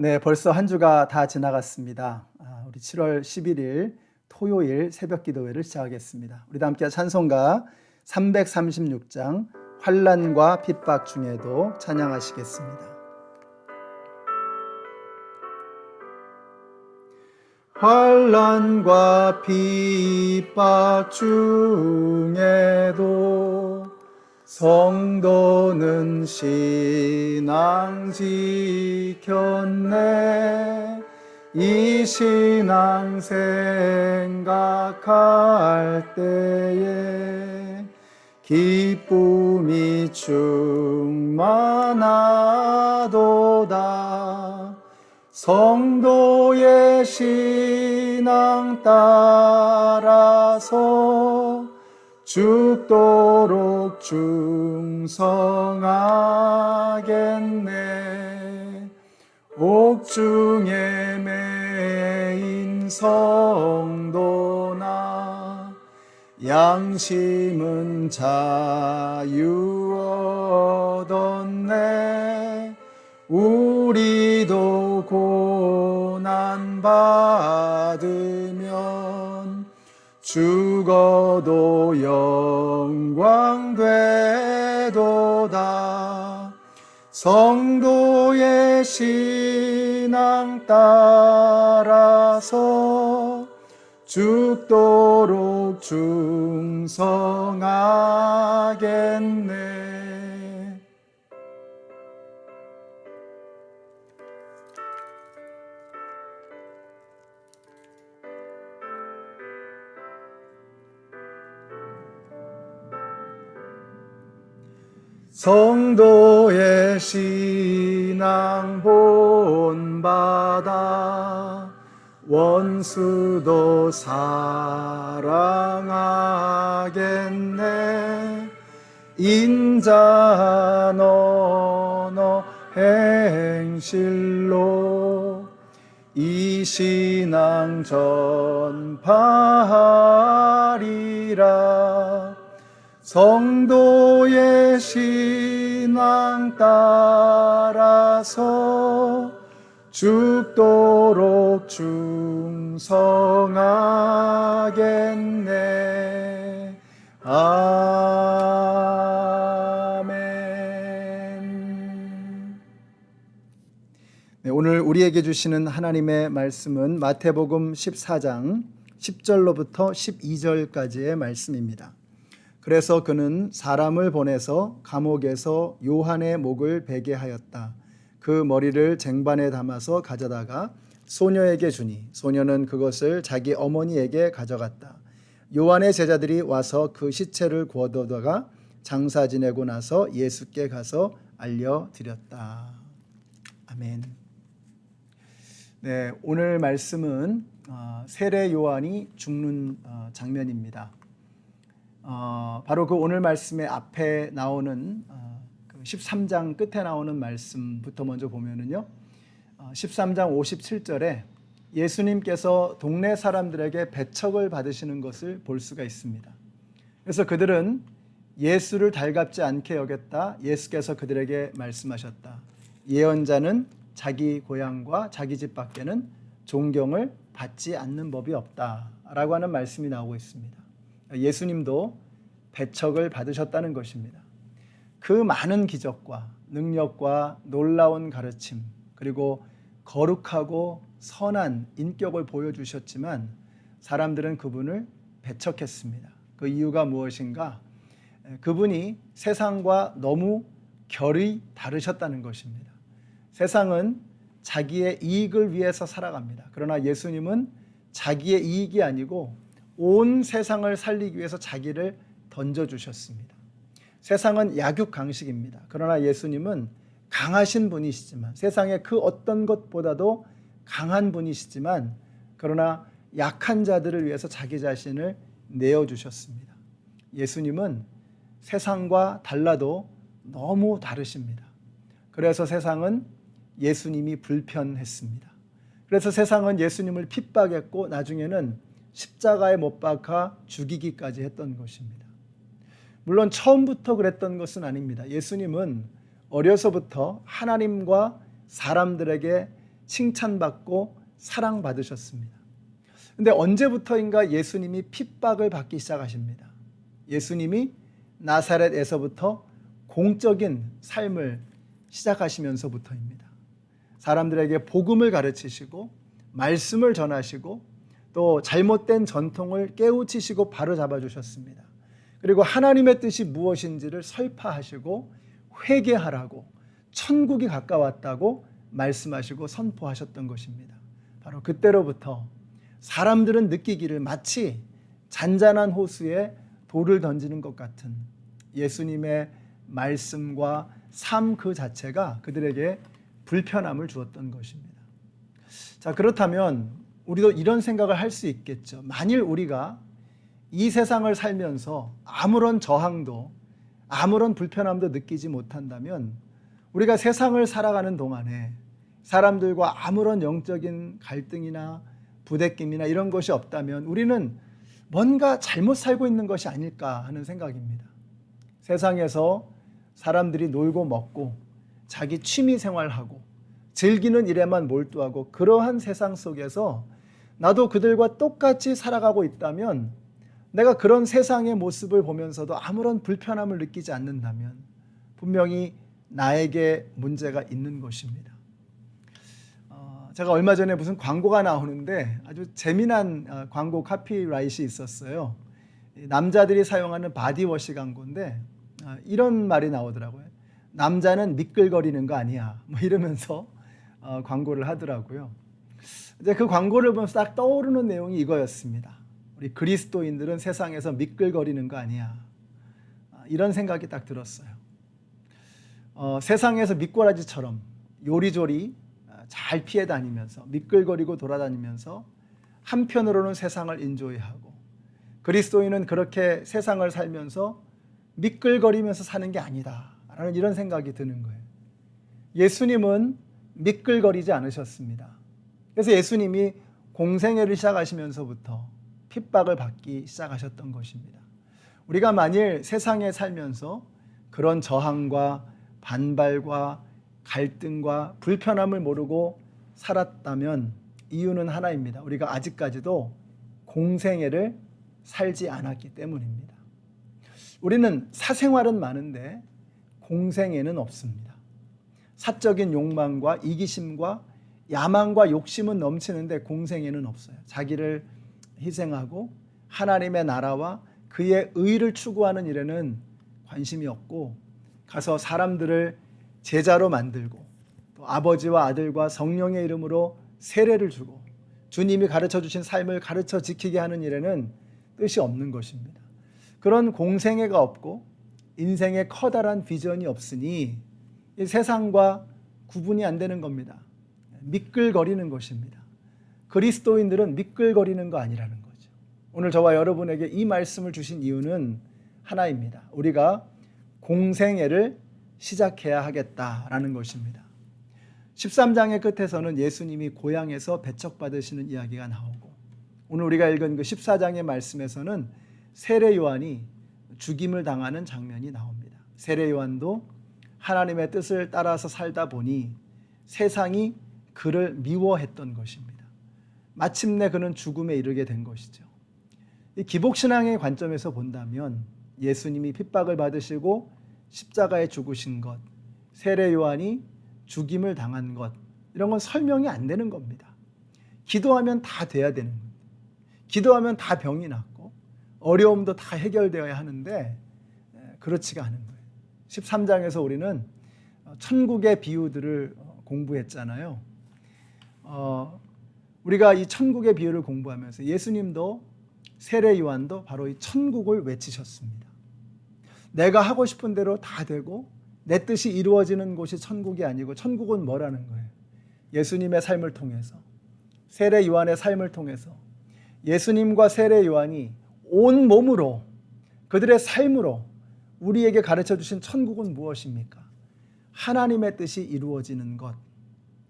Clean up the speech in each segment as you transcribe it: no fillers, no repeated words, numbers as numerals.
네, 벌써 한 주가 다 지나갔습니다. 우리 7월 11일 토요일 새벽 기도회를 시작하겠습니다. 우리 다 함께 찬송가 336장 환난과 핍박 중에도 찬양하시겠습니다. 환난과 핍박 중에도 성도는 신앙 지켰네. 이 신앙 생각할 때에 기쁨이 충만하도다. 성도의 신앙 따라서 죽도록 충성하겠네. 옥중에 매인 성도나 양심은 자유 얻었네. 우리도 고난 받으면 죽어도 영광 되도다. 성도의 신앙 따라서 죽도록 충성하겠네. 성도의 신앙 본받아 원수도 사랑하겠네. 인자한 언어 행실로 이 신앙 전파하리라. 성도의 신앙 따라서 죽도록 충성하겠네. 아멘. 네, 오늘 우리에게 주시는 하나님의 말씀은 마태복음 14장 10절로부터 12절까지의 말씀입니다. 그래서 그는 사람을 보내서 감옥에서 요한의 목을 베게 하였다. 그 머리를 쟁반에 담아서 가져다가 소녀에게 주니 소녀는 그것을 자기 어머니에게 가져갔다. 요한의 제자들이 와서 그 시체를 구워두다가 장사 지내고 나서 예수께 가서 알려드렸다. 아멘. 네, 오늘 말씀은 세례 요한이 죽는 장면입니다. 바로 그 오늘 말씀의 앞에 나오는 13장 끝에 나오는 말씀부터 먼저 보면은요, 13장 57절에 예수님께서 동네 사람들에게 배척을 받으시는 것을 볼 수가 있습니다. 그래서 그들은 예수를 달갑지 않게 여겼다. 예수께서 그들에게 말씀하셨다. 예언자는 자기 고향과 자기 집 밖에는 존경을 받지 않는 법이 없다라고 하는 말씀이 나오고 있습니다. 예수님도 배척을 받으셨다는 것입니다. 그 많은 기적과 능력과 놀라운 가르침, 그리고 거룩하고 선한 인격을 보여주셨지만 사람들은 그분을 배척했습니다. 그 이유가 무엇인가? 그분이 세상과 너무 결이 다르셨다는 것입니다. 세상은 자기의 이익을 위해서 살아갑니다. 그러나 예수님은 자기의 이익이 아니고 온 세상을 살리기 위해서 자기를 던져주셨습니다. 세상은 약육강식입니다. 그러나 예수님은 강하신 분이시지만, 세상의 그 어떤 것보다도 강한 분이시지만, 그러나 약한 자들을 위해서 자기 자신을 내어주셨습니다. 예수님은 세상과 달라도 너무 다르십니다. 그래서 세상은 예수님이 불편했습니다. 그래서 세상은 예수님을 핍박했고 나중에는 십자가에 못 박아 죽이기까지 했던 것입니다. 물론 처음부터 그랬던 것은 아닙니다. 예수님은 어려서부터 하나님과 사람들에게 칭찬받고 사랑받으셨습니다. 근데 언제부터인가 예수님이 핍박을 받기 시작하십니다. 예수님이 나사렛에서부터 공적인 삶을 시작하시면서부터입니다. 사람들에게 복음을 가르치시고 말씀을 전하시고 또 잘못된 전통을 깨우치시고 바로잡아 주셨습니다. 그리고 하나님의 뜻이 무엇인지를 설파하시고 회개하라고 천국이 가까웠다고 말씀하시고 선포하셨던 것입니다. 바로 그때로부터 사람들은 느끼기를 마치 잔잔한 호수에 돌을 던지는 것 같은 예수님의 말씀과 삶 그 자체가 그들에게 불편함을 주었던 것입니다. 자, 그렇다면 우리도 이런 생각을 할 수 있겠죠. 만일 우리가 이 세상을 살면서 아무런 저항도 아무런 불편함도 느끼지 못한다면 우리가 세상을 살아가는 동안에 사람들과 아무런 영적인 갈등이나 부대낌이나 이런 것이 없다면 우리는 뭔가 잘못 살고 있는 것이 아닐까 하는 생각입니다. 세상에서 사람들이 놀고 먹고 자기 취미 생활하고 즐기는 일에만 몰두하고 그러한 세상 속에서 나도 그들과 똑같이 살아가고 있다면 내가 그런 세상의 모습을 보면서도 아무런 불편함을 느끼지 않는다면 분명히 나에게 문제가 있는 것입니다. 제가 얼마 전에 무슨 광고가 나오는데 아주 재미난 광고 카피라이트이 있었어요. 남자들이 사용하는 바디워시 광고인데 이런 말이 나오더라고요. 남자는 미끌거리는 거 아니야. 뭐 이러면서 광고를 하더라고요. 이제 그 광고를 보면서 딱 떠오르는 내용이 이거였습니다. 우리 그리스도인들은 세상에서 미끌거리는 거 아니야. 이런 생각이 딱 들었어요. 세상에서 미꾸라지처럼 요리조리 잘 피해 다니면서 미끌거리고 돌아다니면서 한편으로는 세상을 인조이하고 그리스도인은 그렇게 세상을 살면서 미끌거리면서 사는 게 아니다 라는 이런 생각이 드는 거예요. 예수님은 미끌거리지 않으셨습니다. 그래서 예수님이 공생애를 시작하시면서부터 핍박을 받기 시작하셨던 것입니다. 우리가 만일 세상에 살면서 그런 저항과 반발과 갈등과 불편함을 모르고 살았다면 이유는 하나입니다. 우리가 아직까지도 공생애를 살지 않았기 때문입니다. 우리는 사생활은 많은데 공생애는 없습니다. 사적인 욕망과 이기심과 야망과 욕심은 넘치는데 공생애는 없어요. 자기를 희생하고 하나님의 나라와 그의 의를 추구하는 일에는 관심이 없고 가서 사람들을 제자로 만들고 또 아버지와 아들과 성령의 이름으로 세례를 주고 주님이 가르쳐 주신 삶을 가르쳐 지키게 하는 일에는 뜻이 없는 것입니다. 그런 공생애가 없고 인생에 커다란 비전이 없으니 이 세상과 구분이 안 되는 겁니다. 미끌거리는 것입니다. 그리스도인들은 미끌거리는 거 아니라는 거죠. 오늘 저와 여러분에게 이 말씀을 주신 이유는 하나입니다. 우리가 공생애를 시작해야 하겠다라는 것입니다. 13장의 끝에서는 예수님이 고향에서 배척받으시는 이야기가 나오고 오늘 우리가 읽은 그 14장의 말씀에서는 세례 요한이 죽임을 당하는 장면이 나옵니다. 세례 요한도 하나님의 뜻을 따라서 살다 보니 세상이 그를 미워했던 것입니다. 마침내 그는 죽음에 이르게 된 것이죠. 이 기복신앙의 관점에서 본다면 예수님이 핍박을 받으시고 십자가에 죽으신 것, 세례 요한이 죽임을 당한 것 이런 건 설명이 안 되는 겁니다. 기도하면 다 돼야 되는 겁니다. 기도하면 다 병이 낫고 어려움도 다 해결되어야 하는데 그렇지가 않은 거예요. 13장에서 우리는 천국의 비유들을 공부했잖아요. 우리가 이 천국의 비유를 공부하면서 예수님도 세례 요한도 바로 이 천국을 외치셨습니다. 내가 하고 싶은 대로 다 되고 내 뜻이 이루어지는 곳이 천국이 아니고 천국은 뭐라는 거예요? 예수님의 삶을 통해서 세례 요한의 삶을 통해서 예수님과 세례 요한이 온 몸으로 그들의 삶으로 우리에게 가르쳐 주신 천국은 무엇입니까? 하나님의 뜻이 이루어지는 것,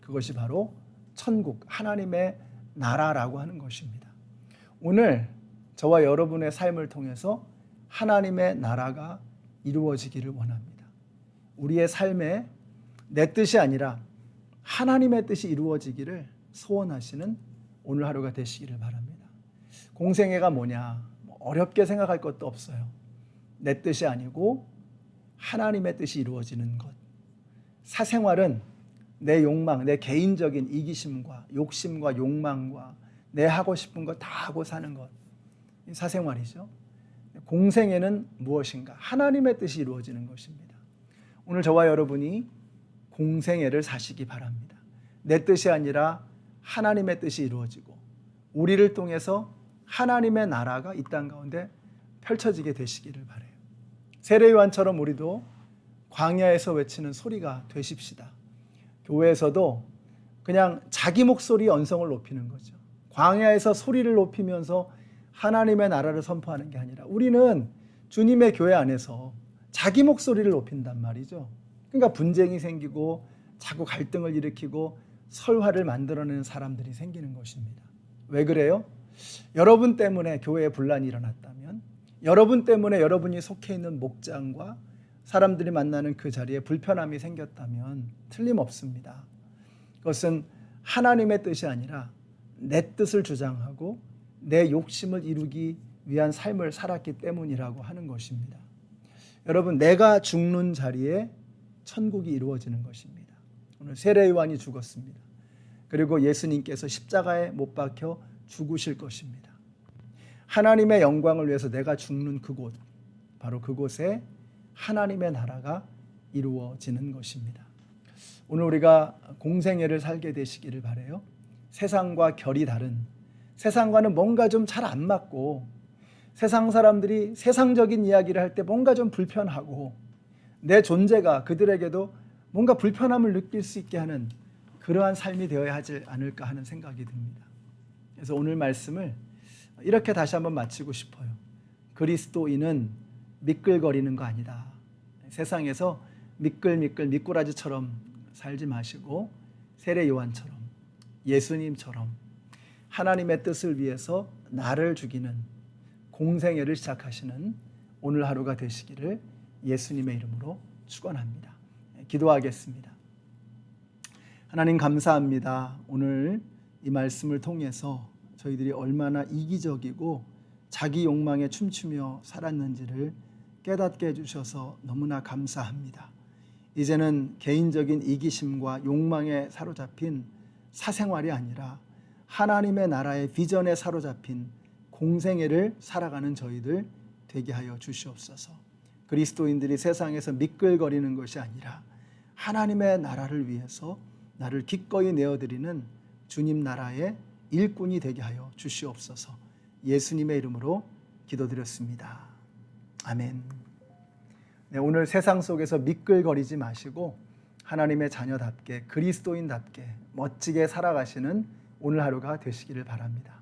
그것이 바로 천국, 하나님의 나라라고 하는 것입니다. 오늘 저와 여러분의 삶을 통해서 하나님의 나라가 이루어지기를 원합니다. 우리의 삶에 내 뜻이 아니라 하나님의 뜻이 이루어지기를 소원하시는 오늘 하루가 되시기를 바랍니다. 공생애가 뭐냐? 어렵게 생각할 것도 없어요. 내 뜻이 아니고 하나님의 뜻이 이루어지는 것. 사생활은 내 욕망, 내 개인적인 이기심과 욕심과 욕망과 내 하고 싶은 거 다 하고 사는 것. 이 사생활이죠. 공생애는 무엇인가? 하나님의 뜻이 이루어지는 것입니다. 오늘 저와 여러분이 공생애를 사시기 바랍니다. 내 뜻이 아니라 하나님의 뜻이 이루어지고 우리를 통해서 하나님의 나라가 이 땅 가운데 펼쳐지게 되시기를 바라요. 세례요한처럼 우리도 광야에서 외치는 소리가 되십시다. 교회에서도 그냥 자기 목소리의 언성을 높이는 거죠. 광야에서 소리를 높이면서 하나님의 나라를 선포하는 게 아니라 우리는 주님의 교회 안에서 자기 목소리를 높인단 말이죠. 그러니까 분쟁이 생기고 자꾸 갈등을 일으키고 설화를 만들어내는 사람들이 생기는 것입니다. 왜 그래요? 여러분 때문에 교회에 분란이 일어났다면, 여러분 때문에 여러분이 속해 있는 목장과 사람들이 만나는 그 자리에 불편함이 생겼다면 틀림없습니다. 그것은 하나님의 뜻이 아니라 내 뜻을 주장하고 내 욕심을 이루기 위한 삶을 살았기 때문이라고 하는 것입니다. 여러분, 내가 죽는 자리에 천국이 이루어지는 것입니다. 오늘 세례요한이 죽었습니다. 그리고 예수님께서 십자가에 못 박혀 죽으실 것입니다. 하나님의 영광을 위해서 내가 죽는 그곳, 바로 그곳에 하나님의 나라가 이루어지는 것입니다. 오늘 우리가 공생애를 살게 되시기를 바라요. 세상과 결이 다른, 세상과는 뭔가 좀 잘 안 맞고 세상 사람들이 세상적인 이야기를 할 때 뭔가 좀 불편하고 내 존재가 그들에게도 뭔가 불편함을 느낄 수 있게 하는 그러한 삶이 되어야 하지 않을까 하는 생각이 듭니다. 그래서 오늘 말씀을 이렇게 다시 한번 마치고 싶어요. 그리스도인은 미끌거리는 거 아니다. 세상에서 미꾸라지처럼 살지 마시고 세례 요한처럼 예수님처럼 하나님의 뜻을 위해서 나를 죽이는 공생애를 시작하시는 오늘 하루가 되시기를 예수님의 이름으로 축원합니다. 기도하겠습니다. 하나님 감사합니다. 오늘 이 말씀을 통해서 저희들이 얼마나 이기적이고 자기 욕망에 춤추며 살았는지를 깨닫게 해주셔서 너무나 감사합니다. 이제는 개인적인 이기심과 욕망에 사로잡힌 사생활이 아니라 하나님의 나라의 비전에 사로잡힌 공생애를 살아가는 저희들 되게 하여 주시옵소서. 그리스도인들이 세상에서 미끌거리는 것이 아니라 하나님의 나라를 위해서 나를 기꺼이 내어드리는 주님 나라의 일꾼이 되게 하여 주시옵소서. 예수님의 이름으로 기도드렸습니다. 아멘. 네, 오늘 세상 속에서 미끌거리지 마시고 하나님의 자녀답게 그리스도인답게 멋지게 살아가시는 오늘 하루가 되시기를 바랍니다.